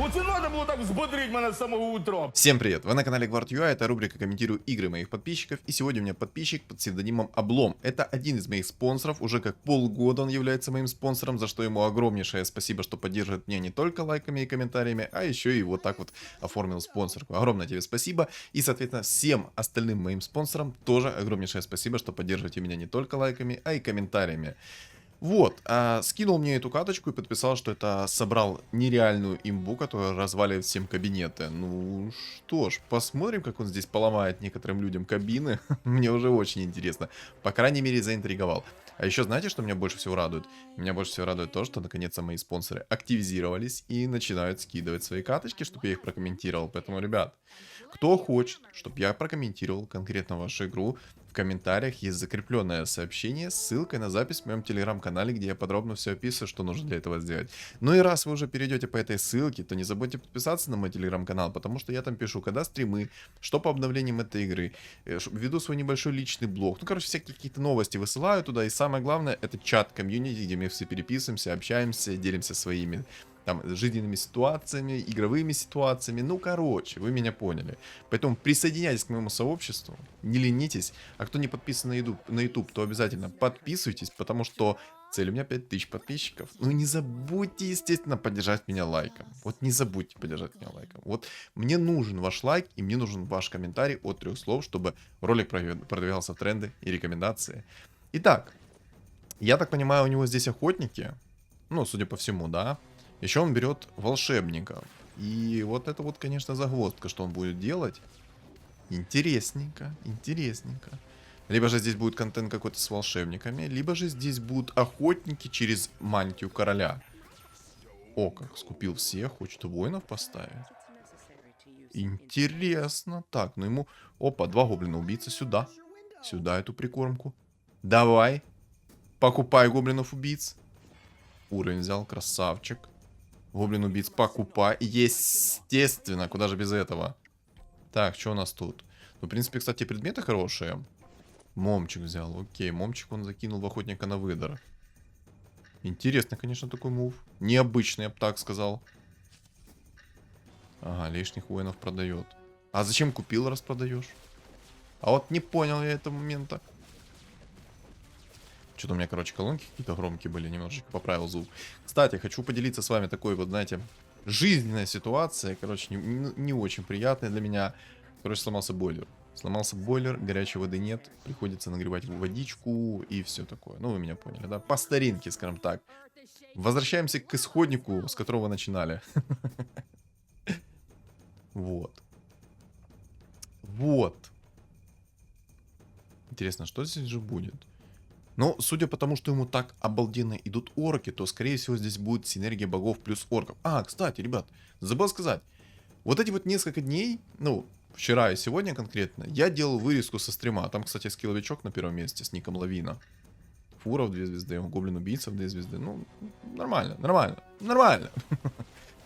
Оце надо було так взбодрить мене з самого утра. Всем привет! Вы на канале GuardUI, это рубрика «Комментирую игры моих подписчиков», и сегодня у меня подписчик под псевдонимом Облом. Это один из моих спонсоров, уже как полгода он является моим спонсором, за что ему огромнейшее спасибо, что поддерживает меня не только лайками и комментариями, а еще и вот так вот оформил спонсорку. Огромное тебе спасибо, и соответственно всем остальным моим спонсорам тоже огромнейшее спасибо, что поддерживаете меня не только лайками, а и комментариями. Вот, скинул мне эту каточку и подписал, что это собрал нереальную имбу, которая разваливает всем кабинеты. Ну что ж, посмотрим, как он здесь поломает некоторым людям кабины. Мне уже очень интересно. По крайней мере, заинтриговал. А еще знаете, что меня больше всего радует? Меня больше всего радует то, что наконец-то мои спонсоры активизировались и начинают скидывать свои каточки, чтобы я их прокомментировал. Поэтому, ребят, кто хочет, чтобы я прокомментировал конкретно вашу игру, в комментариях есть закрепленное сообщение с ссылкой на запись в моем телеграм-канале, где я подробно все описываю, что нужно для этого сделать. Ну и раз вы уже перейдете по этой ссылке, то не забудьте подписаться на мой телеграм-канал, потому что я там пишу, когда стримы, что по обновлениям этой игры, веду свой небольшой личный блог. Ну, короче, всякие какие-то новости высылаю туда, и самое главное, это чат комьюнити, где мы все переписываемся, общаемся, делимся своими там жизненными ситуациями, игровыми ситуациями, ну короче, вы меня поняли. Поэтому присоединяйтесь к моему сообществу, не ленитесь, а кто не подписан на YouTube, то обязательно подписывайтесь, потому что цель у меня 5000 подписчиков. Ну не забудьте, естественно, поддержать меня лайком. Вот не забудьте поддержать меня лайком. Вот мне нужен ваш лайк и мне нужен ваш комментарий от 3 слов, чтобы ролик продвигался в тренды и рекомендации. Итак, я так понимаю, у него здесь охотники, ну судя по всему, да. Еще он берет волшебников. И вот это вот, конечно, загвоздка, что он будет делать. Интересненько, интересненько. Либо же здесь будет контент какой-то с волшебниками, либо же здесь будут охотники через мантию короля. О, как скупил всех, хочет воинов поставить. Интересно. Так, ну ему... Опа, 2 гоблина-убийцы сюда. Сюда эту прикормку. Давай. Покупай гоблинов-убийц. Уровень взял, красавчик. Гоблин-убийц покупай. Естественно, куда же без этого. Так, что у нас тут? Ну, в принципе, кстати, предметы хорошие. Момчик взял, окей. Момчик он закинул в охотника на выдор. Интересно, конечно, такой мув. Необычный, я бы так сказал. Ага, лишних воинов продает. А зачем купил, раз продаешь? А вот не понял я этого момента. Что-то у меня, короче, колонки какие-то громкие были, немножечко поправил звук. Кстати, хочу поделиться с вами такой вот, знаете, жизненной ситуацией. Короче, не очень приятная для меня. Короче, сломался бойлер. Сломался бойлер, горячей воды нет. Приходится нагревать водичку и все такое. Ну, вы меня поняли, да? По старинке, скажем так. Возвращаемся к исходнику, с которого начинали. Вот. Вот. Интересно, что здесь же будет? Но, судя по тому, что ему так обалденно идут орки, то, скорее всего, здесь будет синергия богов плюс орков. А, кстати, ребят, забыл сказать. Вот эти вот несколько дней, ну, вчера и сегодня конкретно, я делал вырезку со стрима. Там, кстати, скилловичок на первом месте с ником Лавина. Фуров 2 звезды, гоблин-убийцев 2 звезды. Ну, нормально, нормально, нормально.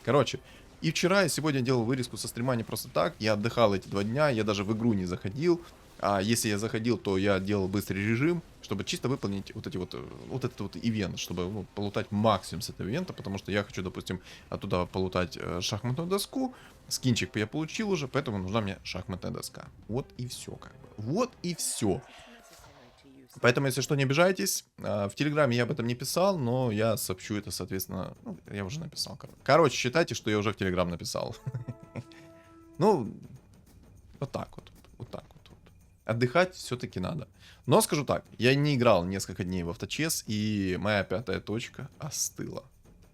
Короче, и вчера и сегодня делал вырезку со стрима не просто так. Я отдыхал эти 2 дня, я даже в игру не заходил. А если я заходил, то я делал быстрый режим, чтобы чисто выполнить вот этот вот ивент, чтобы ну, полутать максимум с этого ивента, потому что я хочу, допустим, оттуда полутать шахматную доску. Скинчик я получил уже, поэтому нужна мне шахматная доска. Вот и все, как бы. Вот и все. Поэтому, если что, не обижайтесь. В Телеграме я об этом не писал, но я сообщу это, соответственно... Ну, я уже написал. Короче, считайте, что я уже в Телеграм написал. Ну, вот так вот. Вот так вот. Отдыхать все-таки надо. Но скажу так, я не играл несколько дней в авточес, и моя 5-я точка остыла.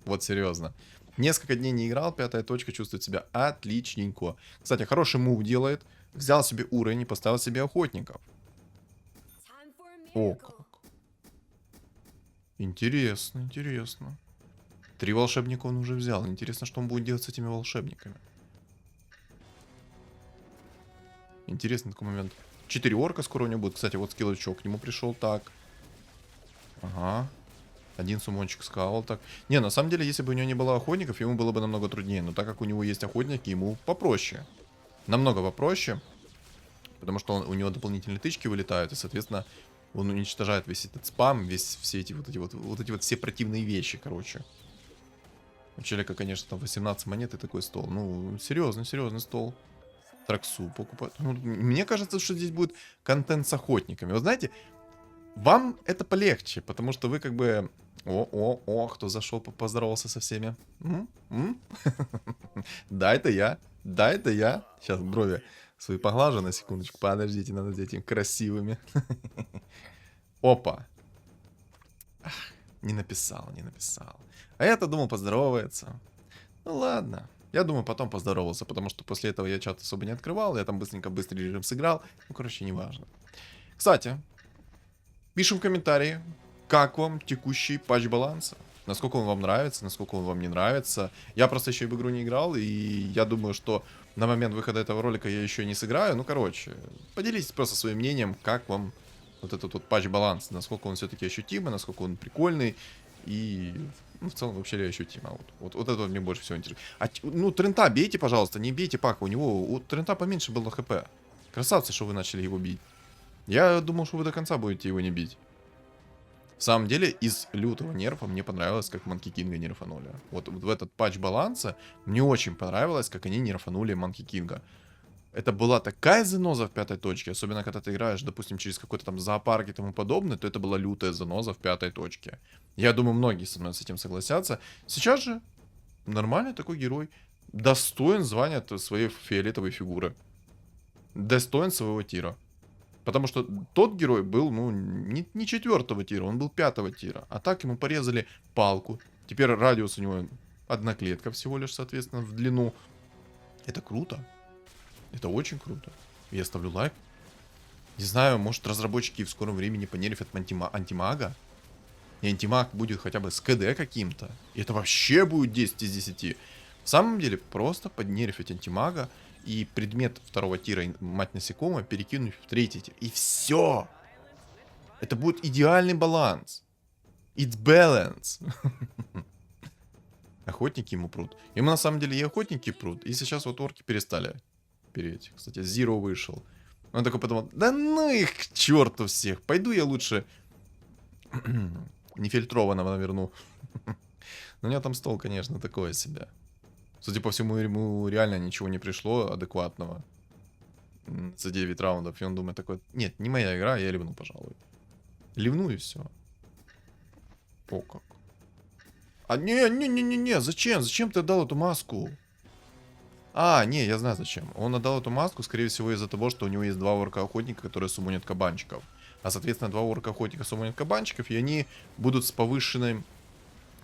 Вот серьезно. Несколько дней не играл, 5-я точка чувствует себя отличненько. Кстати, хороший мув делает. Взял себе уровень и поставил себе охотников. О, как. Интересно, интересно. 3 волшебника он уже взял. Интересно, что он будет делать с этими волшебниками. Интересный такой момент. 4 орка скоро у него будет. Кстати, вот скилловичок к нему пришел. Так. Ага. 1 сумончик скал. Так. Не, на самом деле, если бы у него не было охотников, ему было бы намного труднее. Но так как у него есть охотники, ему попроще. Намного попроще. Потому что у него дополнительные тычки вылетают. И, соответственно, он уничтожает весь этот спам. Все эти вот все противные вещи, короче. У челика, конечно, там 18 монет и такой стол. Ну, серьезный стол. Траксу покупать. Ну, мне кажется, что здесь будет контент с охотниками. Вы знаете, вам это полегче, потому что вы как бы... О, кто зашел, поздоровался со всеми. Да, это я. Да, это я. Сейчас брови свои поглажу на секундочку. Подождите, надо сделать им красивыми. Опа. Ах, не написал. А я-то думал поздоровается. Ну ладно. Я думаю, потом поздоровался, потому что после этого я чат особо не открывал. Я там быстрый режим сыграл. Ну, короче, неважно. Кстати, пишем в комментарии, как вам текущий патч баланса. Насколько он вам нравится, насколько он вам не нравится. Я просто еще и в игру не играл, и я думаю, что на момент выхода этого ролика я еще не сыграю. Ну, короче, поделитесь просто своим мнением, как вам вот этот вот патч баланс. Насколько он все-таки ощутимый, насколько он прикольный. И, ну, в целом, вообще ли ощутимо. Вот это вот мне больше всего интересует. Ну, Трента бейте, пожалуйста, не бейте Пака. У Трента поменьше было хп. Красавцы, что вы начали его бить. Я думал, что вы до конца будете его не бить. В самом деле, из лютого нерфа мне понравилось, как Манки Кинга нерфанули. Вот в этот патч баланса мне очень понравилось, как они нерфанули Манки Кинга. Это была такая заноза в пятой точке, особенно когда ты играешь, допустим, через какой-то там зоопарк и тому подобное, то это была лютая заноза в пятой точке. Я думаю, многие со мной с этим согласятся. Сейчас же нормальный такой герой, достоин звания своей фиолетовой фигуры. Достоин своего тира. Потому что тот герой был, ну, не четвертого тира, он был пятого тира. А так ему порезали палку. Теперь радиус у него одна клетка всего лишь, соответственно, в длину. Это круто. Это очень круто. Я ставлю лайк. Не знаю, может разработчики в скором времени понерфят антимага. И антимаг будет хотя бы с КД каким-то. И это вообще будет 10 из 10. В самом деле, просто поднерфить антимага. И предмет второго тира, мать насекомое, перекинуть в третий тир. И все. Это будет идеальный баланс. It's balance. Охотники ему прут. Ему на самом деле и охотники прут. И сейчас вот орки перестали переть. Кстати, Zero вышел. Он такой подумал, да ну их к черту всех. Пойду я лучше нефильтрованного наверну. Но у него там стол, конечно, такое себе. Судя по всему, ему реально ничего не пришло адекватного за 9 раундов. И он думает такой, нет, не моя игра, я ливну, пожалуй. Ливну и все. О, как. А не, зачем? Зачем ты отдал эту маску? А, не, я знаю зачем. Он отдал эту маску, скорее всего, из-за того, что у него есть два орка-охотника, которые суммонят кабанчиков. А, соответственно, два орка-охотника суммонят кабанчиков, и они будут с повышенным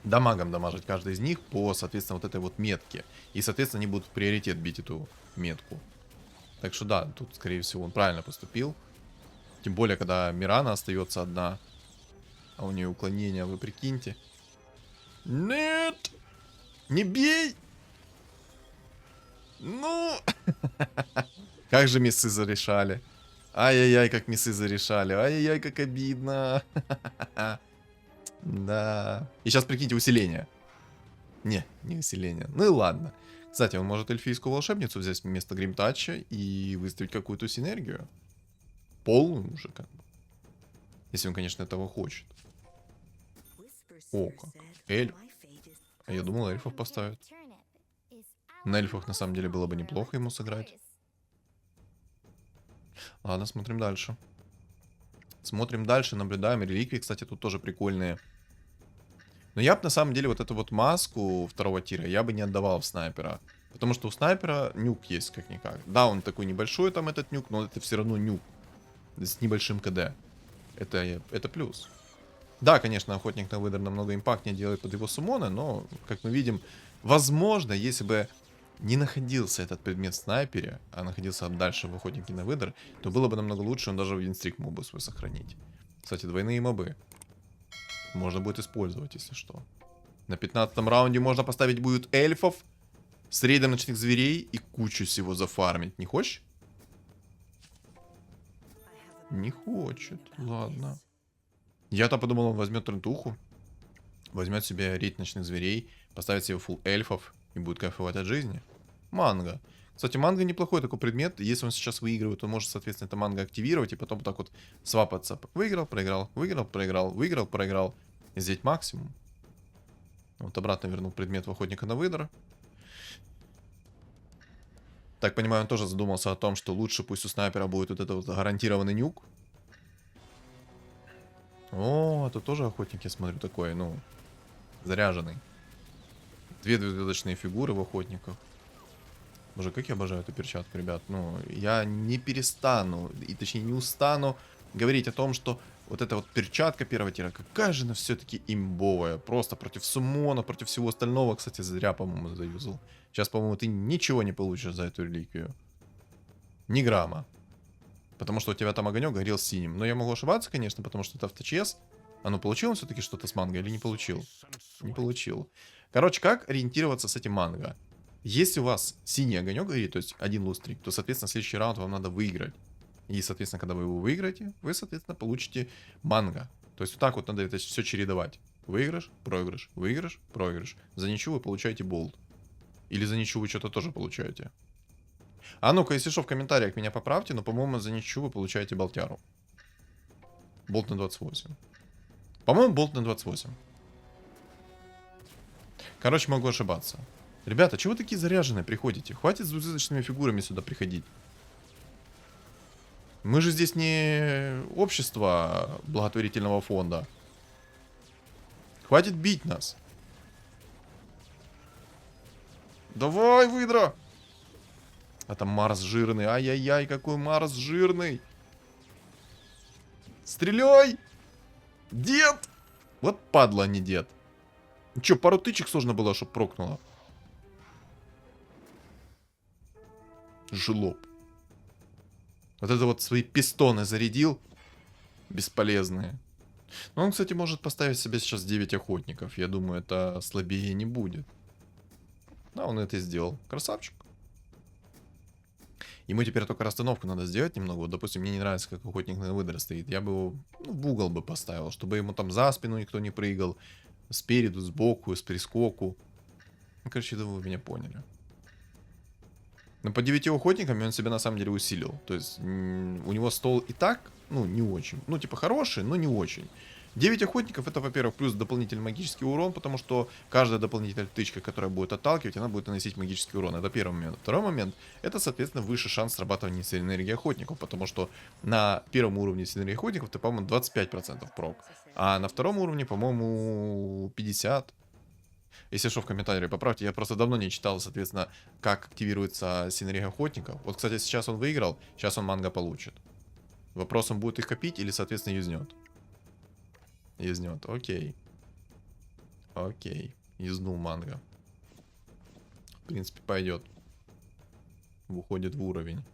дамагом дамажить каждый из них по, соответственно, вот этой вот метке. И, соответственно, они будут в приоритет бить эту метку. Так что да, тут, скорее всего, он правильно поступил. Тем более, когда Мирана остается одна, а у нее уклонение, вы прикиньте. Нет! Не бей! Ну! Как же миссы зарешали. Ай-яй-яй, как миссы зарешали. Ай-яй-яй, как обидно. Да. И сейчас прикиньте усиление. Не усиление. Ну и ладно. Кстати, он может эльфийскую волшебницу взять вместо Гримтача и выставить какую-то синергию. Полную уже как бы. Если он, конечно, этого хочет. О, как. Эльф. А я думал, эльфов поставят. На эльфах, на самом деле, было бы неплохо ему сыграть. Ладно, смотрим дальше. Смотрим дальше, наблюдаем. Реликвии, кстати, тут тоже прикольные. Но я бы, на самом деле, вот эту вот маску второго тира я бы не отдавал в снайпера. Потому что у снайпера нюк есть как-никак. Да, он такой небольшой там этот нюк, но это все равно нюк. С небольшим КД. Это плюс. Да, конечно, охотник на выдор намного импактнее делает под его суммоны, но, как мы видим, возможно, если бы не находился этот предмет в снайпере, а находился дальше в охотнике на выдор, то было бы намного лучше, он даже в винстрик мог бы свой сохранить. Кстати, двойные мобы. Можно будет использовать, если что. На 15-м раунде можно поставить будет эльфов с рейдом ночных зверей и кучу всего зафармить. Не хочешь? Не хочет. Ладно. Я-то подумал, он возьмет трентуху, возьмет себе рейд ночных зверей, поставит себе фулл эльфов и будет кайфовать от жизни. Манго. Кстати, манго неплохой такой предмет. Если он сейчас выигрывает, он может, соответственно, это манго активировать и потом так вот свапаться. Выиграл, проиграл, выиграл, проиграл, выиграл, проиграл. И взять максимум. Вот обратно вернул предмет в охотника на выдра. Так понимаю, он тоже задумался о том, что лучше пусть у снайпера будет вот этот вот гарантированный нюк. О, тут тоже охотник, я смотрю, такой, ну, заряженный. 2 двухзвездочные фигуры в охотниках. Боже, как я обожаю эту перчатку, ребят. Ну, я не перестану, и точнее не устану говорить о том, что вот эта вот перчатка первого тира, какая же она все-таки имбовая. Просто против суммона, против всего остального. Кстати, зря, по-моему, заюзал. Сейчас, по-моему, ты ничего не получишь за эту реликвию. Ни грамма. Потому что у тебя там огонек горел синим. Но я могу ошибаться, конечно, потому что это авточес. А ну, получил он все-таки что-то с манго или не получил? Не получил. Короче, как ориентироваться с этим манго? Если у вас синий огонек горит, то есть один лустрик, то, соответственно, следующий раунд вам надо выиграть. И, соответственно, когда вы его выиграете, вы, соответственно, получите манго. То есть вот так вот надо это все чередовать. Выигрыш, проигрыш, выигрыш, проигрыш. За ничего вы получаете болт. Или за ничего вы что-то тоже получаете. А ну-ка, если что, в комментариях меня поправьте, но, по-моему, за ничего вы получаете болтяру. Болт на 28. По-моему, болт на 28. Короче, могу ошибаться. Ребята, чего вы такие заряженные приходите? Хватит с двухзвездочными фигурами сюда приходить. Мы же здесь не общество благотворительного фонда. Хватит бить нас. Давай, выдра! А там Марс жирный. Ай-яй-яй, какой Марс жирный. Стреляй! Дед! Вот падла, а не дед. Че, пару тычек сложно было, чтобы прокнуло. Жлоб. Вот это вот свои пистоны зарядил. Бесполезные. Но он, кстати, может поставить себе сейчас 9 охотников. Я думаю, это слабее не будет. Да, он это и сделал. Красавчик. Ему теперь только расстановку надо сделать немного. Вот, допустим, мне не нравится, как охотник на выдра стоит. Я бы его, ну, в угол бы поставил, чтобы ему там за спину никто не прыгал. Спереду, сбоку, с прискоку. Ну, короче, думаю, вы меня поняли. Но по 9 охотниками он себя на самом деле усилил. То есть у него стол и так, ну, не очень. Ну, типа хороший, но не очень. 9 охотников это, во-первых, плюс дополнительный магический урон, потому что каждая дополнительная тычка, которая будет отталкивать, она будет наносить магический урон. Это первый момент. Второй момент, это, соответственно, выше шанс срабатывания синергии охотников, потому что на первом уровне синергии охотников ты, по-моему, 25% прок, а на втором уровне, по-моему, 50%. Если что, в комментарии поправьте, я просто давно не читал, соответственно, как активируется синергия охотников. Вот, кстати, сейчас он выиграл, сейчас он манго получит. Вопросом, будет их копить или, соответственно, юзнет. Юзнет, окей. Окей, юзнул манго. В принципе, пойдет. Выходит в уровень.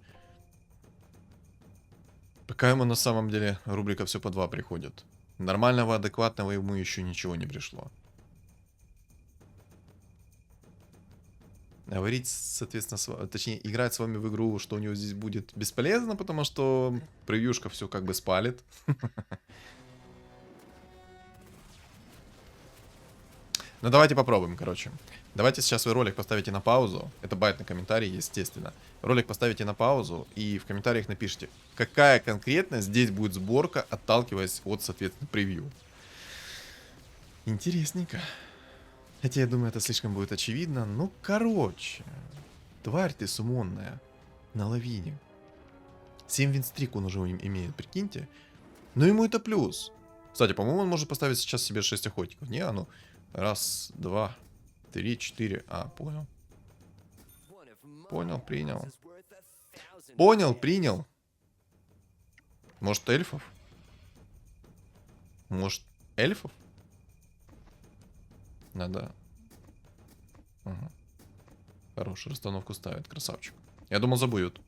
Пока ему на самом деле рубрика все по 2 приходит. Нормального, адекватного ему еще ничего не пришло. Говорить, соответственно, точнее, играть с вами в игру, что у него здесь будет, бесполезно, потому что превьюшка все как бы спалит. Ну, давайте попробуем, короче. Давайте сейчас вы ролик поставите на паузу. Это байт на комментарии, естественно. Ролик поставите на паузу и в комментариях напишите, какая конкретно здесь будет сборка, отталкиваясь от, соответственно, превью. Интересненько. Хотя, я думаю, это слишком будет очевидно. Ну, короче. Тварь ты сумонная. На лавине. 7 винстрик он уже имеет, прикиньте. Но ему это плюс. Кстати, по-моему, он может поставить сейчас себе 6 охотников. Не, а ну. Раз, два, три, 4. А, понял. Понял, принял. Понял, принял. Может, эльфов? Может, эльфов? Надо. Ага. Хорошую расстановку ставит, красавчик. Я думал, забудет.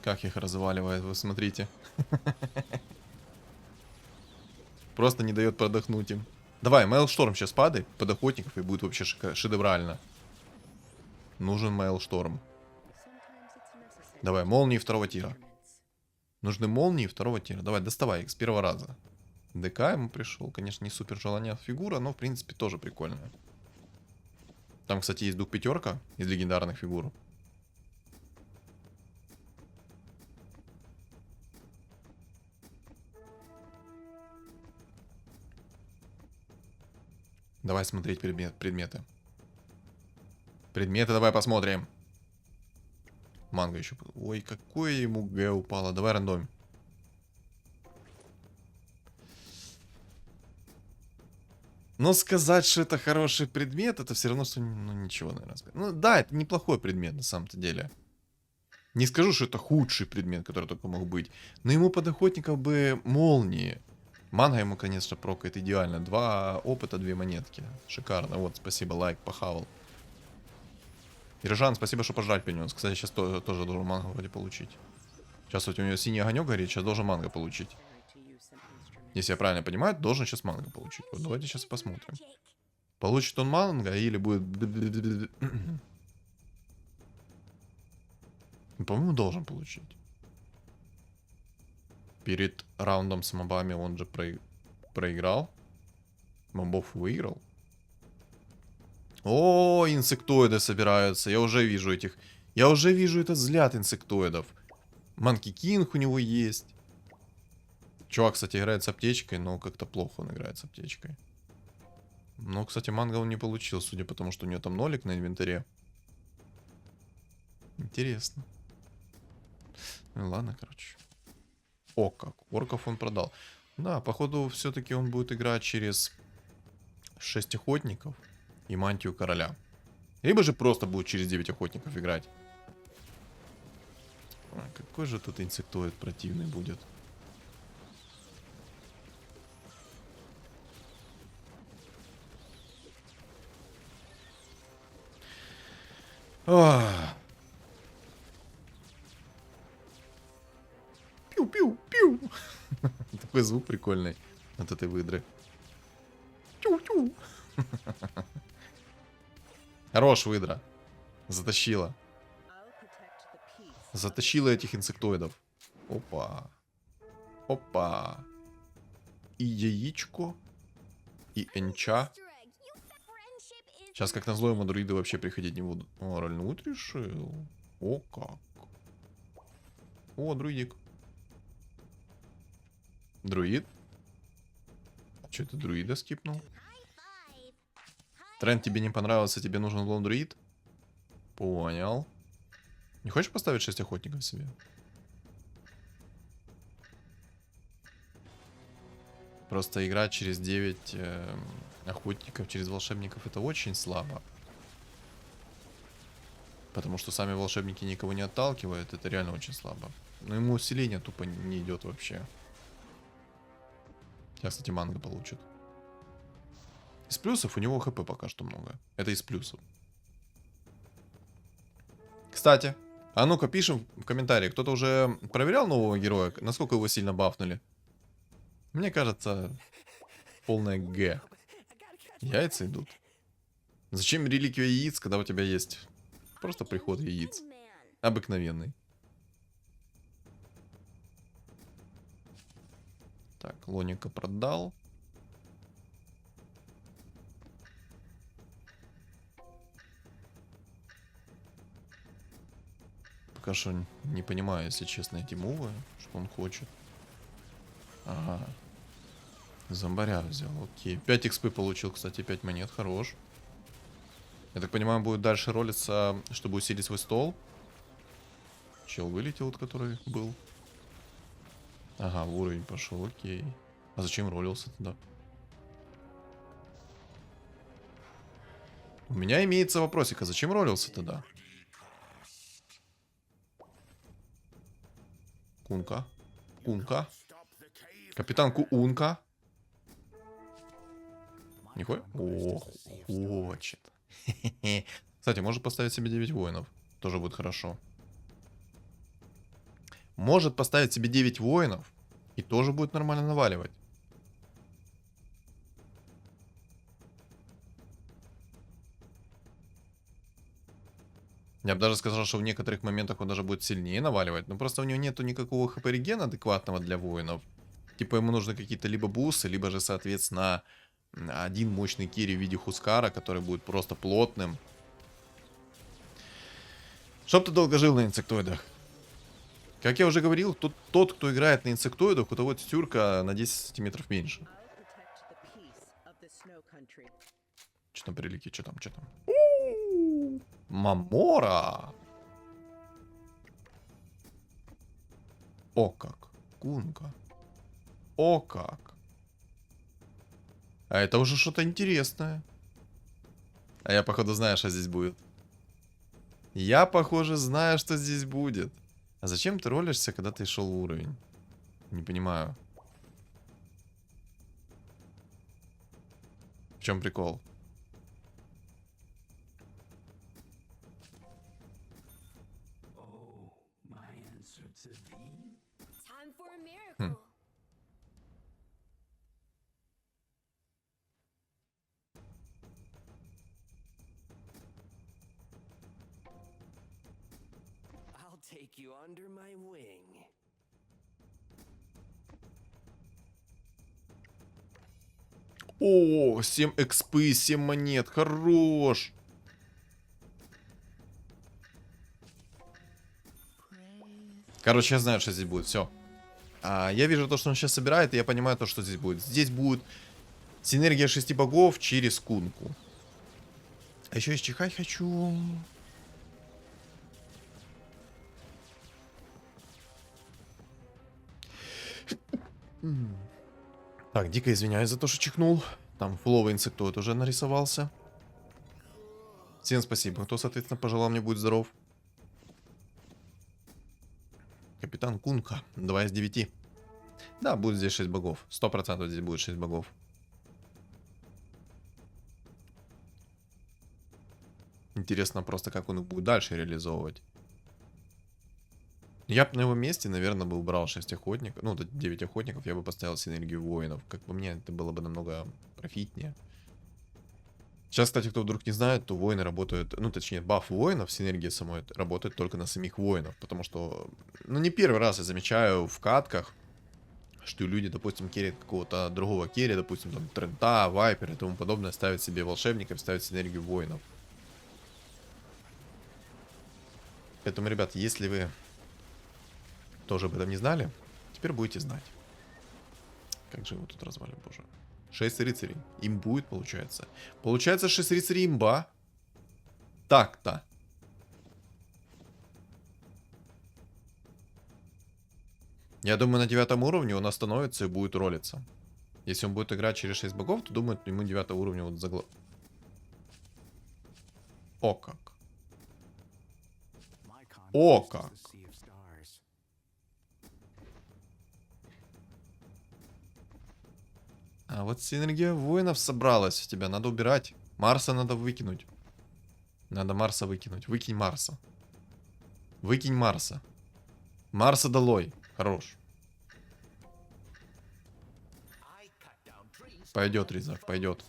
Как их разваливает, вы смотрите. Просто не дает продохнуть им. Давай, Мейлшторм сейчас падает под охотников и будет вообще шедеврально. Нужен Мейлшторм. Давай, молнии второго тира. Нужны молнии второго тира. Давай, доставай их с первого раза. ДК ему пришел. Конечно, не супер желание фигура, но в принципе тоже прикольная. Там, кстати, есть дух пятерка из легендарных фигур. Давай смотреть предметы. Предметы давай посмотрим. Манго еще. Ой, какое ему Г упало. Давай рандом. Но сказать, что это хороший предмет, это все равно, что ну, ничего, наверное. Ну да, это неплохой предмет на самом-то деле. Не скажу, что это худший предмет, который только мог быть. Но ему под охотников бы молнии. Манго ему, конечно, прокает идеально. 2 опыта, 2 монетки. Шикарно. Вот, спасибо, лайк, похавал. Иржан, спасибо, что пожрать принес. Кстати, сейчас тоже должен манго вроде получить. Сейчас вот у него синий огонек горит, сейчас должен манго получить. Если я правильно понимаю, должен сейчас манго получить. Вот давайте сейчас посмотрим. Получит он манго или будет... По-моему, должен получить. Перед раундом с мобами он же проиграл. Мобов выиграл. О, инсектоиды собираются. Я уже вижу этих... Я уже вижу этот взгляд инсектоидов. Манки Кинг у него есть. Чувак, кстати, играет с аптечкой, но как-то плохо он играет с аптечкой. Но, кстати, манго он не получил, судя по тому, что у него там нолик на инвентаре. Интересно. Ну ладно, короче. О, как. Орков он продал. Да, походу, все-таки он будет играть через 6 охотников и мантию короля. Либо же просто будет через 9 охотников играть. А, какой же тут инсектоид противный будет. Пиу-пиу-пиу. Такой звук прикольный от этой выдры. Тю-тю. Хорош, выдра. Затащила. Затащила этих инсектоидов. Опа. Опа. И яичко. И энча. Сейчас, как назло, ему друиды вообще приходить не будут. О, рольнуть решил. О, как. О, друидик. Друид. Че это друида скипнул? Тренд тебе не понравился, тебе нужен был друид? Понял. Не хочешь поставить 6 охотников себе? Просто играть через 9 охотников, через волшебников, это очень слабо. Потому что сами волшебники никого не отталкивают, это реально очень слабо. Но ему усиление тупо не идет вообще. Сейчас, кстати, манго получит. Из плюсов у него хп пока что много. Это из плюсов. Кстати, а ну-ка пишем в комментарии, кто-то уже проверял нового героя, насколько его сильно бафнули? Мне кажется, полное Г. Яйца идут. Зачем реликвия яиц, когда у тебя есть просто приход яиц? Обыкновенный. Так, Лоника продал. Пока что не понимаю, если честно, эти мувы, что он хочет. Ага. Зомбаря взял, окей. 5 XP получил, кстати, 5 монет, хорош. Я так понимаю, будет дальше ролиться, чтобы усилить свой стол. Чел вылетел, вот который был. Ага, в уровень пошел, окей. А зачем ролился тогда? У меня имеется вопросик, а зачем ролился тогда? Кунка. Кунка. Капитан Куунка. Нихуя? О, хочет. Кстати, может поставить себе 9 воинов. Тоже будет хорошо. Может поставить себе 9 воинов. И тоже будет нормально наваливать. Я бы даже сказал, что в некоторых моментах он даже будет сильнее наваливать. Но просто у него нету никакого хп-регена адекватного для воинов. Типа ему нужны какие-то либо бусы, либо же, соответственно, один мощный керри в виде Хускара, который будет просто плотным Чтоб ты долго жил на инсектоидах. Как я уже говорил, тот, кто играет на инсектоидах, у того текстурка на 10 сантиметров меньше. Что там прилики, что там? Мамора! О как! Кунка! О как! А это уже что-то интересное. А я, походу, знаю, что здесь будет. Я, похоже, знаю, что здесь будет. А зачем ты ролишься, когда ты шел уровень? Не понимаю. В чем прикол? Хм. I'll take you under my wing. О, 7 экспы, 7 монет. Хорош. Короче, я знаю, что здесь будет. Все. Я вижу то, что он сейчас собирает, и я понимаю то, что здесь будет. Здесь будет синергия 6 богов через кунку. А еще исчихать хочу. Так, дико извиняюсь за то, что чихнул. Там фуловый инсектоид уже нарисовался. Всем спасибо, кто, соответственно, пожелал мне будет здоров. Капитан Кунка, 2 из 9. Да, будет здесь 6 богов. 100% здесь будет 6 богов. Интересно просто, как он их будет дальше реализовывать. Я бы на его месте, наверное, бы убрал 6 охотников. Ну, 9 охотников, я бы поставил синергию воинов. Как по мне, это было бы намного профитнее. Сейчас, кстати, кто вдруг не знает, то воины работают... Ну, точнее, баф воинов, синергия самой работает только на самих воинов. Потому что, ну, не первый раз я замечаю в катках, что люди, допустим, керрят какого-то другого керри, допустим, там, Трента, Вайпер и тому подобное, ставят себе волшебников, ставят синергию воинов. Поэтому, ребят, если вы тоже об этом не знали, теперь будете знать. Как же его тут развали, боже. 6 рыцарей. Им будет, получается. Получается, 6 рыцарей имба. Так-то. Я думаю, на 9 уровне он остановится и будет ролиться. Если он будет играть через 6 богов, то думаю, ему 9 уровня вот загло... О как. О как. А вот синергия воинов собралась в тебя. Надо убирать. Марса надо выкинуть. Надо Марса выкинуть. Выкинь Марса. Выкинь Марса. Марса долой. Хорош. Пойдет, Ризак, пойдет.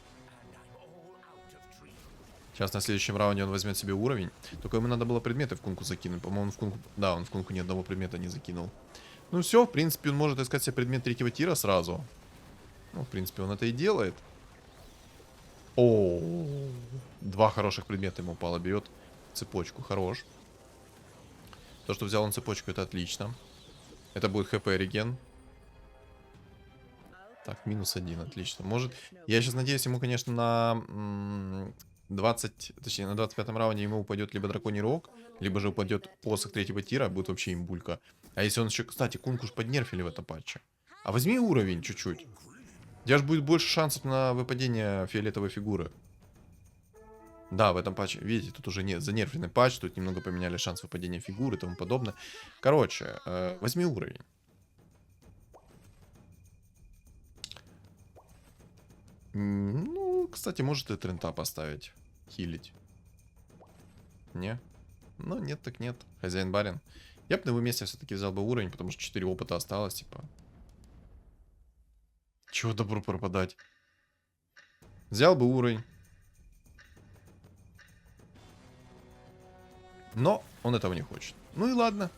Сейчас на следующем раунде он возьмет себе уровень. Только ему надо было предметы в кунку закинуть. По-моему, в кунку... Да, он в кунку ни одного предмета не закинул. Ну все, в принципе, он может искать себе предмет 3-го тира сразу. Ну, в принципе, он это и делает. О, 2 хороших предмета ему упало. Берет цепочку. Хорош. То, что взял он цепочку, это отлично. Это будет хп реген. Так, -1, отлично. Может, я сейчас надеюсь, ему, конечно, на 20, точнее, на 25-м раунде ему упадет либо драконий рог, либо же упадет посох 3-го тира, будет вообще имбулька. А если он еще, кстати, кунку ж поднерфили в этом патче. А возьми уровень чуть-чуть. У тебя же будет больше шансов на выпадение фиолетовой фигуры. Да, в этом патче, видите, тут уже нет, занерфленный патч, тут немного поменяли шанс выпадения фигуры и тому подобное. Короче, возьми уровень. Ну, кстати, может и Трента поставить. Хилить. Не? Ну, нет, так нет. Хозяин-барин. Я бы на его месте все-таки взял бы уровень, потому что 4 опыта осталось, типа. Чего добру пропадать? Взял бы уровень. Но он этого не хочет. Ну и ладно.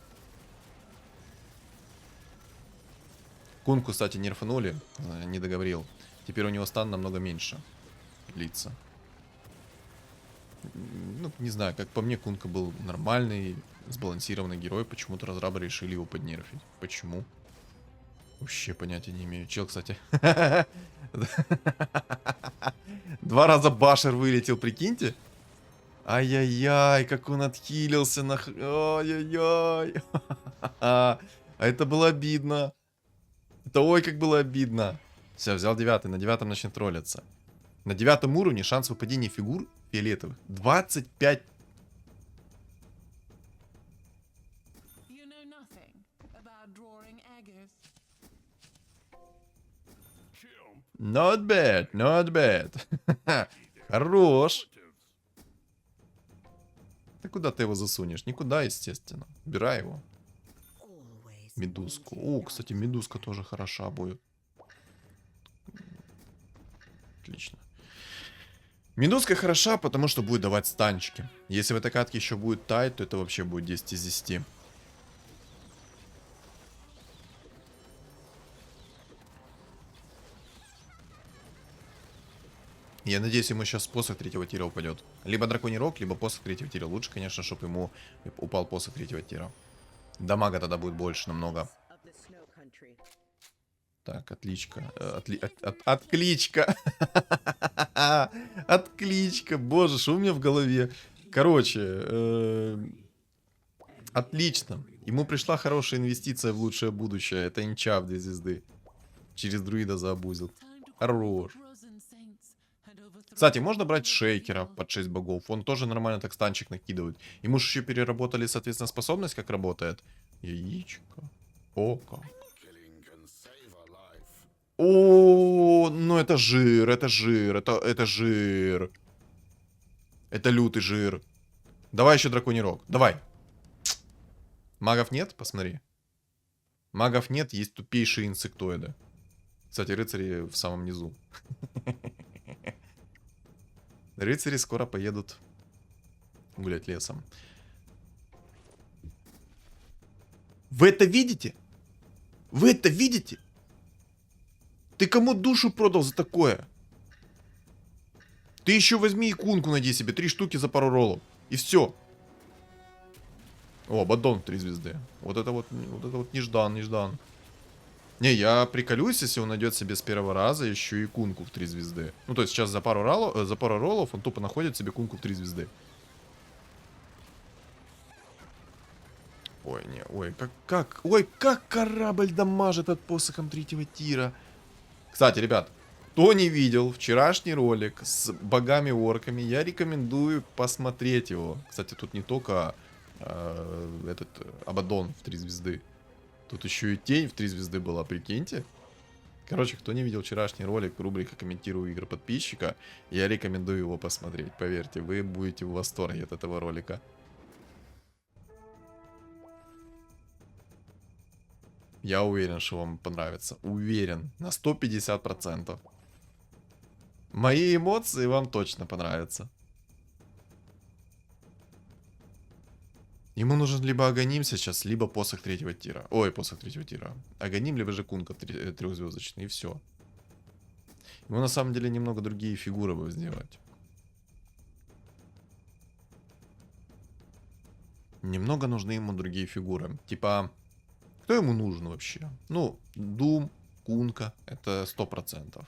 Кунку, кстати, нерфанули. Не договорил. Теперь у него стан намного меньше длится. Ну, не знаю, как по мне, Кунка был нормальный. Сбалансированный герой. Почему-то разрабы решили его поднерфить. Почему? Вообще понятия не имею. Чел, кстати. 2 раза башер вылетел, прикиньте. Ай-яй-яй, как он отхилился. Ай-яй-яй. А это было обидно. Это ой, как было обидно. Все, взял 9. На 9 начнет троллиться. На 9 уровне шанс выпадения фигур фиолетовых 25. You know nothing about drawing Agas. Not bad, not bad. Хорош. Ты куда ты его засунешь? Никуда, естественно. Убирай его. Always Медузку. О, кстати, медузка тоже хороша будет. Отлично. Медузка хороша, потому что будет давать станчики. Если в этой катке еще будет тайт, то это вообще будет 10 из 10. Я надеюсь, ему сейчас посох 3-го тира упадет. Либо драконий рог, либо посох 3-го тира. Лучше, конечно, чтобы ему упал посох 3-го тира. Дамага тогда будет больше намного. of the snow country. Так, отличка. Откличка. Откличка. Боже, что у меня в голове? Короче, отлично. Ему пришла хорошая инвестиция в лучшее будущее. Это инча в 2 звезды. Через друида заобузил. Хорош. Кстати, можно брать шейкера под 6 богов. Он тоже нормально так станчик накидывает. Ему же еще переработали, соответственно, способность, как работает. Яичко. О, как. О, ну это жир, это жир, это жир. Это лютый жир. Давай еще драконий рог. Давай. Магов нет? Посмотри. Магов нет, есть тупейшие инсектоиды. Кстати, рыцари в самом низу. Рыцари скоро поедут гулять лесом. Вы это видите? Вы это видите? Ты кому душу продал за такое? Ты еще возьми икунку, найди себе 3 штуки за пару роллов. И все. О, Абаддон 3 звезды. Вот это вот неждан, неждан. Не, я приколюсь, если он найдет себе с первого раза еще и кунку в 3 звезды. Ну, то есть сейчас за пару роллов он тупо находит себе кунку в 3 звезды. Ой, не, ой, как корабль дамажит от посохом 3-го тира. Кстати, ребят, кто не видел вчерашний ролик с богами-орками, я рекомендую посмотреть его. Кстати, тут не только этот Абаддон в 3 звезды. Тут еще и тень в 3 звезды была, прикиньте. Короче, кто не видел вчерашний ролик, рубрика «Комментирую игры подписчика», я рекомендую его посмотреть. Поверьте, вы будете в восторге от этого ролика. Я уверен, что вам понравится. Уверен. На 150%. Мои эмоции вам точно понравятся. Ему нужен либо Аганим сейчас, либо посох 3-го тира. Ой, посох 3-го тира. Аганим, либо же кунка 3-звездочный, и все. Ему на самом деле немного другие фигуры бы сделать. Немного нужны ему другие фигуры. Типа, кто ему нужен вообще? Ну, Дум, кунка, это 100%.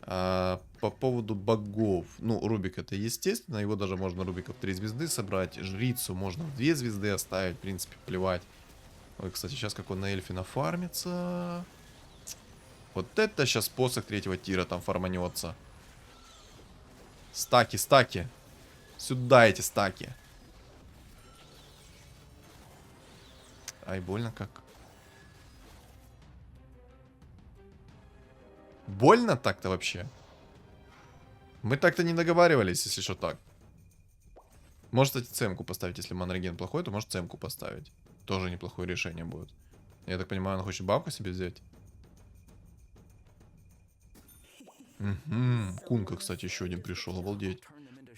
А по поводу богов, ну, Рубик это естественно, его даже можно Рубика в 3 звезды собрать, Жрицу можно в 2 звезды оставить, в принципе, плевать. Ой, кстати, сейчас как он на эльфе нафармится. Вот это сейчас посох 3-го тира там фарманется. Стаки, стаки. Сюда эти стаки. Ай, больно как. Больно так-то вообще? Мы так-то не договаривались, если что так. Может, кстати, цемку поставить. Если манреген плохой, то может цемку поставить. Тоже неплохое решение будет. Я так понимаю, он хочет бабку себе взять. Угу. Кунка, кстати, еще один пришел. Обалдеть.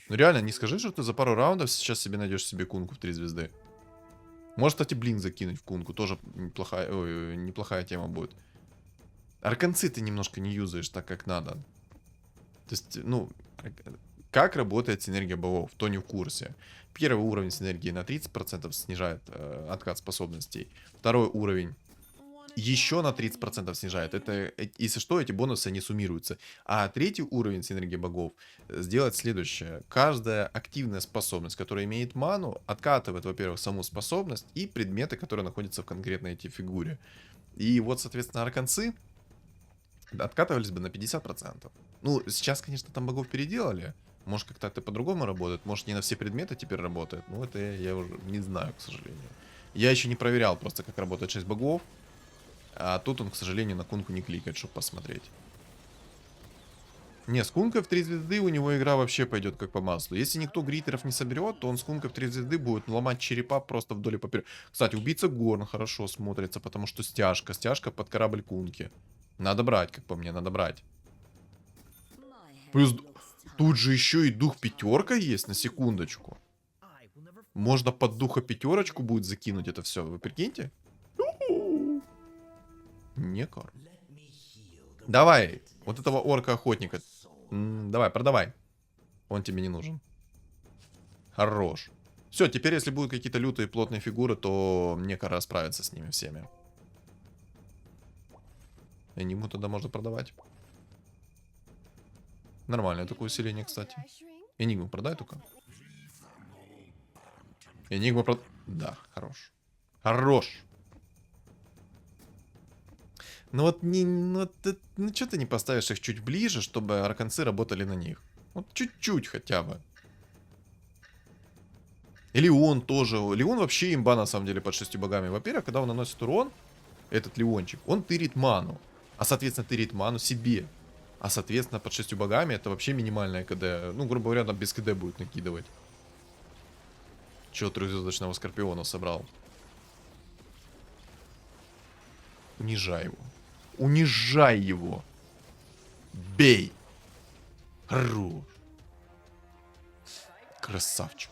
Ну реально, не скажи, что ты за пару раундов сейчас себе найдешь себе кунку в 3 звезды. Может, кстати, блин закинуть в кунку. Тоже неплохая, ой, неплохая тема будет. Арканцы ты немножко не юзаешь так, как надо. То есть, ну, Как работает синергия богов? Кто не в курсе. Первый уровень синергии на 30% снижает откат способностей. Второй уровень еще на 30% снижает. Это, если что, эти бонусы не суммируются. А третий уровень синергии богов сделает следующее. Каждая активная способность, которая имеет ману, откатывает, во-первых, саму способность и предметы, которые находятся в конкретной этой фигуре. И вот, соответственно, арканцы откатывались бы на 50%. Ну, сейчас, конечно, там богов переделали. Может, как-то это по-другому работает. Может, не на все предметы теперь работает. Ну, это я уже не знаю, к сожалению. Я еще не проверял просто, как работает 6 богов. А тут он, к сожалению, на кунку не кликает, чтобы посмотреть. Не, с кункой в 3 звезды у него игра вообще пойдет как по маслу. Если никто гритеров не соберет, то он с кункой в 3 звезды будет ломать черепа просто вдоль и поперек. Кстати, убийца Горн хорошо смотрится, потому что стяжка. Стяжка под корабль кунки. Надо брать, как по мне, надо брать. Плюс тут же еще и дух пятерка есть, на секундочку. Можно под духа пятерочку будет закинуть это все, вы прикиньте? Некор. Давай, вот этого орка-охотника. Давай, продавай. Он тебе не нужен. Хорош. Все, теперь, если будут какие-то лютые плотные фигуры, то Некор расправится с ними всеми. Эниму тогда можно продавать. Нормальное такое усиление, кстати. Энигму продай только. Энигму продай. Да, хорош. Хорош. Ну вот не, ну что ты не поставишь их чуть ближе, чтобы арканцы работали на них? Вот чуть-чуть хотя бы. И Леон тоже. Леон вообще имба на самом деле под 6 богами. Во-первых, когда он наносит урон, этот Леончик, он тырит ману. А соответственно тырит ману себе. А соответственно под 6 богами это вообще минимальная КД. Ну, грубо говоря, там без КД будет накидывать. Чего трехзвездочного Скорпиона собрал? Унижай его. Унижай его. Бей. Хорош. Красавчик.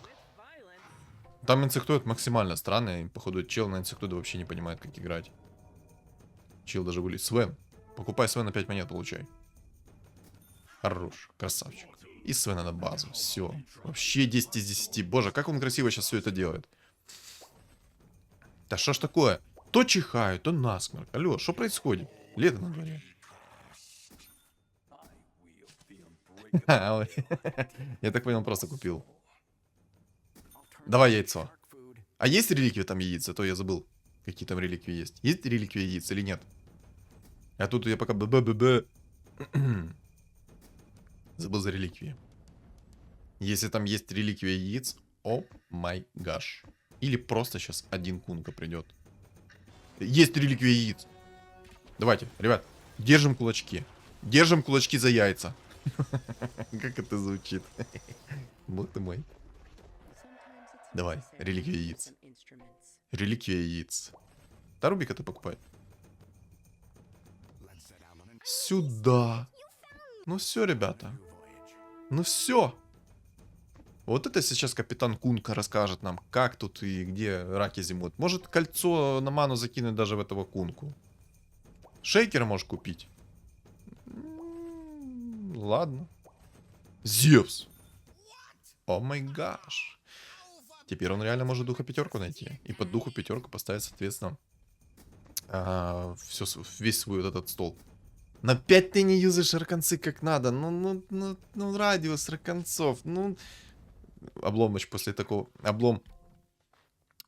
Там инсектоид максимально странный. Походу, чел на инсектоида вообще не понимает, как играть. Чел даже вылез. Свен. Покупай Свен на 5 монет, получай. Хорош. Красавчик. И Свена на базу. Все. Вообще 10 из 10. Боже, как он красиво сейчас все это делает. Да что ж такое? То чихают, то насморк. Алло, что происходит? Лето на дворе. Я так понял, просто купил. Давай яйцо. А есть реликвия там яиц? А то я забыл, какие там реликвии есть. Есть реликвия яиц или нет? А тут я пока б-б-б-б. Забыл за реликвии. Если там есть реликвия яиц, о май гаш. Или просто сейчас один кунка придет. Есть реликвия яиц. Давайте, ребят, держим кулачки. Держим кулачки за яйца. Как это звучит? Бог ты мой. Давай, реликвия яиц. Реликвия яиц. Да, Рубика ты покупай. Сюда. Ну все, ребята. Ну все. Вот это сейчас капитан Кунка расскажет нам, как тут и где раки зимуют. Может, кольцо на ману закинуть даже в этого Кунку. Шейкера можешь купить. Ладно. Зевс. О май гаш. Теперь он реально может духа пятерку найти. И под духу пятерку поставить, соответственно, весь свой вот этот стол. На 5 ты не юзаешь арканцы как надо. Ну, радиус арканцов. Ну, Обломыч после такого... Облом...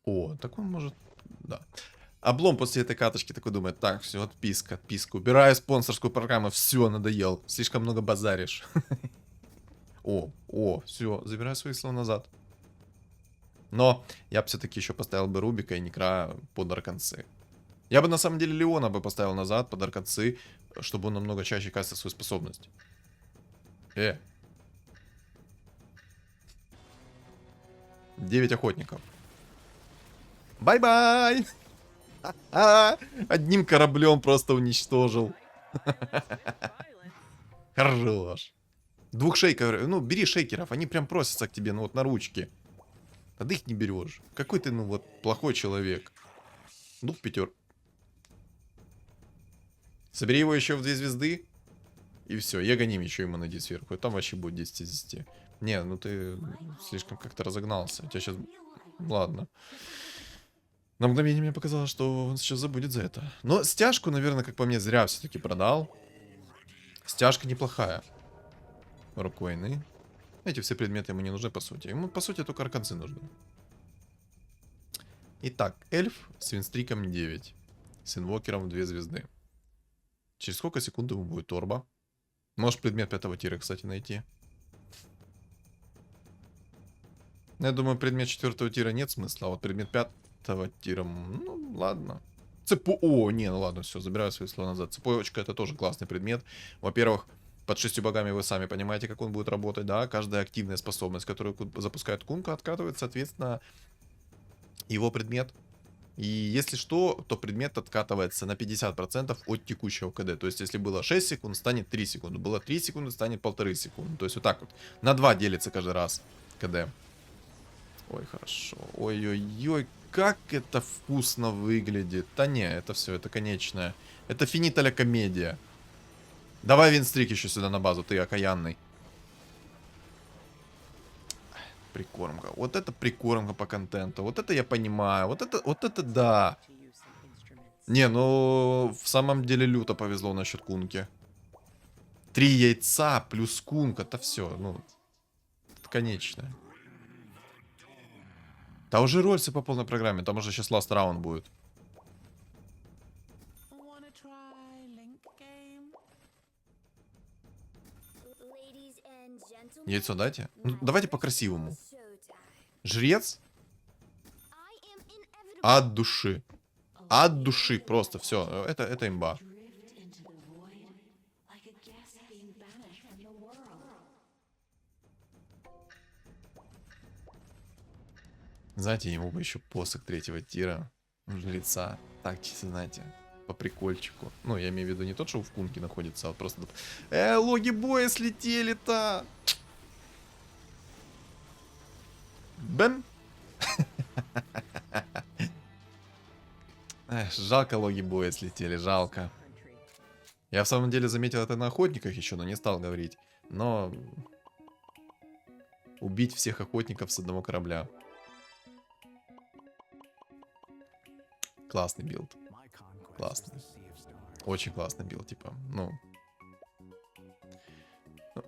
О, так он может... Да. Облом после этой каточки такой думает: так, все, отписка. Убираю спонсорскую программу, все, надоел. Слишком много базаришь. О, все, забираю свои слова назад. Но я бы все-таки еще поставил бы Рубика и Некра под арканцы. Я бы на самом деле Леона бы поставил назад под арканцы, чтобы он намного чаще кастил свою способность. 9 охотников. Бай-бай! Одним кораблем просто уничтожил. Хорош. 2 шейкеров. Ну, бери шейкеров. Они прям просятся к тебе, ну вот на ручки. А ты их не берешь. Какой ты, ну вот, плохой человек. Дух пятер. Собери его еще в 2 звезды. И все. Я гоним еще ему найди сверху. И там вообще будет 10 из 10. Не, ну ты слишком как-то разогнался. У тебя сейчас... Ладно. На мгновение мне показалось, что он сейчас забудет за это. Но стяжку, наверное, как по мне, зря все-таки продал. Стяжка неплохая. Рук войны. Эти все предметы ему не нужны, по сути. Ему, по сути, только арканцы нужны. Итак, эльф с винстриком 9. С инвокером 2 звезды. Через сколько секунд ему будет торба? Можешь предмет 5 тира, кстати, найти. Я думаю, предмет 4 тира нет смысла, а вот предмет 5 тира, ну, ладно. О, не, ну ладно, все, забираю свои слова назад. Цепочка — это тоже классный предмет. Во-первых, под 6 богами вы сами понимаете, как он будет работать, да. Каждая активная способность, которую запускает Кунка, откатывает, соответственно, его предмет. И если что, то предмет откатывается на 50% от текущего КД. То есть, если было 6 секунд, станет 3 секунды. Было 3 секунды, станет 1,5 секунды. То есть, вот так вот. На 2 делится каждый раз КД. Ой, хорошо. Ой-ой-ой, как это вкусно выглядит. Да не, это все, это конечное. Это финиталя комедия. Давай винстрик еще сюда на базу, ты окаянный. Прикормка. Вот это прикормка по контенту. Вот это я понимаю. Вот это да. Не, ну в самом деле люто повезло насчет кунки. 3 яйца плюс кунка. Это все, ну, это конечное. Да уже рольсы по полной программе. Там уже сейчас last раунд будет. Wanna try link game? Яйцо дайте. Ну, давайте по-красивому. Жрец? От души. От души просто. Все. Это имба. Знаете, ему бы еще посох 3 тира. Жреца. Так, чисто, знаете, по прикольчику. Ну, я имею в виду не тот, что в кунке находится, а вот просто... логи боя слетели-то! Бэм! Жалко, логи боя слетели, жалко. Я в самом деле заметил это на охотниках еще, но не стал говорить. Но... Убить всех охотников с одного корабля. Классный билд. Классный. Очень классный билд, типа, ну...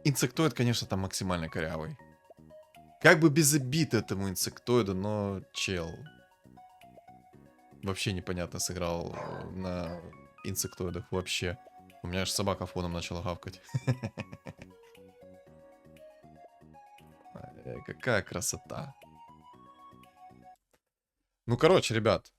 Инсектоид, конечно, там максимально корявый. Как бы без обид этому инсектоиду, но чел... Вообще непонятно сыграл на инсектоидах вообще. У меня аж собака фоном начала гавкать. Какая красота. Ну, короче, ребят.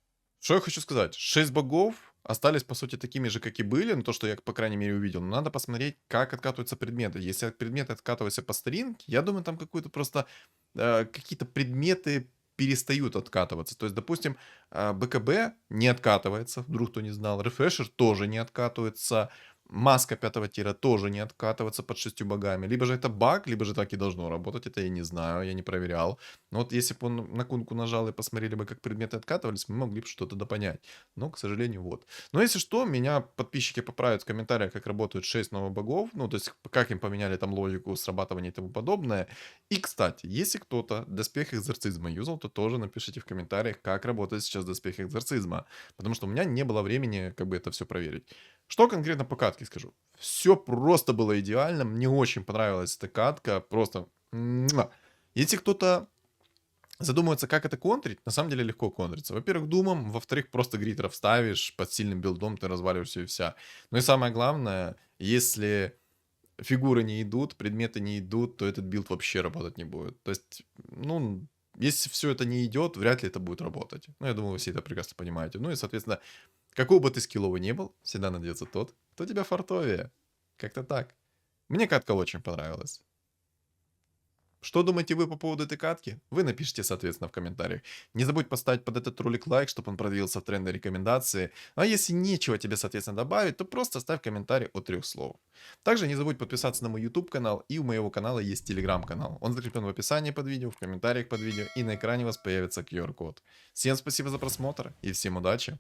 Что я хочу сказать? 6 богов остались, по сути, такими же, как и были. Ну, то, что я, по крайней мере, увидел. Но надо посмотреть, как откатываются предметы. Если предметы откатываются по старинке, я думаю, там какой-то просто... какие-то предметы перестают откатываться. То есть, допустим, БКБ не откатывается, вдруг кто не знал. Рефрешер тоже не откатывается. Маска 5 тира тоже не откатывается под 6 богами. Либо же это баг, либо же так и должно работать. Это я не знаю, я не проверял. Но вот если бы он на кунку нажал и посмотрели бы, как предметы откатывались, мы могли бы что-то допонять. Но, к сожалению, вот. Но если что, меня подписчики поправят в комментариях, как работают 6 новых богов. Ну, то есть, как им поменяли там логику срабатывания и тому подобное. И, кстати, если кто-то доспех экзорцизма юзал, то тоже напишите в комментариях, как работает сейчас доспех экзорцизма. Потому что у меня не было времени, как бы это все проверить. Что конкретно по катке скажу? Все просто было идеально. Мне очень понравилась эта катка. Просто... Если кто-то задумывается, как это контрить, на самом деле легко контриться. Во-первых, думом. Во-вторых, просто гритеров ставишь. Под сильным билдом ты разваливаешь все и вся. Ну и самое главное, если фигуры не идут, предметы не идут, то этот билд вообще работать не будет. То есть, ну... Если все это не идет, вряд ли это будет работать. Ну, я думаю, вы все это прекрасно понимаете. Ну и, соответственно, какого бы ты скилловый не был, всегда найдется тот, кто тебя фартовее. Как-то так. Мне катка очень понравилась. Что думаете вы по поводу этой катки? Вы напишите, соответственно, в комментариях. Не забудь поставить под этот ролик лайк, чтобы он продвинулся в тренды рекомендации. А если нечего тебе, соответственно, добавить, то просто ставь комментарий от 3 слов. Также не забудь подписаться на мой YouTube канал, и у моего канала есть Telegram канал. Он закреплен в описании под видео, в комментариях под видео, и на экране у вас появится QR-код. Всем спасибо за просмотр, и всем удачи!